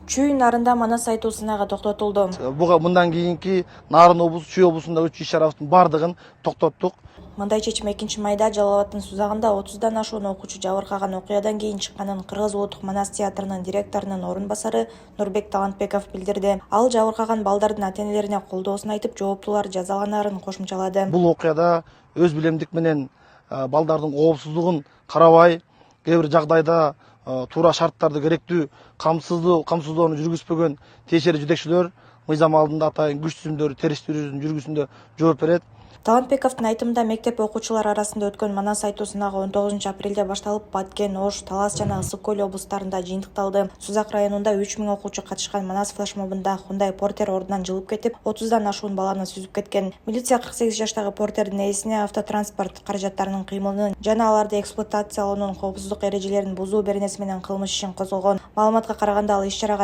Чүй нарында Манас айтуу сынагы токтотулду. Буга мындан кийинки Нарын облусу, Чүй облусунда өтүү иш-чарабыздын бардыгын токтоттук. Мындай чечим 2-майда Жалал Абадтын Сузагында 30дан ашуун окуучу жабыркаган окуядан кийин чыкканын Кыргыз улуттук Манас театрынын директорунун орун басары Нурбек Талантбеков билдирди. Ал жабыркаган балдардын ата-энелерине колдоосун айтып, жооптуулар жазаланаарын кошумчалады. Бул окуяда өз билемдик менен балдардын коопсуздугун карабай, кээ бир жагдайда туура шарттарды керектүү камсыздоону жүргүзбөгөн тиешелүү жетекчилер мыйзам алдында атайын күч түзүмдөрү териштирүүнүн жүргүсүндө жооп берет. Талантбековдун айтымында мектеп окуучулары арасында өткөн Манас айтуу сынагы 19-апрелде башталып, Баткен, Ош, Талас жана Ысык көл облустарында жыйынтыкталды. Сузак районунда 3000 окуучу катышкан Манас флешмобунда Hyundai Porter ордунан жылып кетип, 30дан ашуун баланы сүзүп кеткен. Милиция 48 жаштагы Портердин ээсине автотранспорт каражаттарынын кыймылынын жана аларды эксплуатациялоонун коопсуздук эрежелерин бузуу беренеси менен кылмыш ишин козгогон. Маалыматка караганда, ал иш-чарага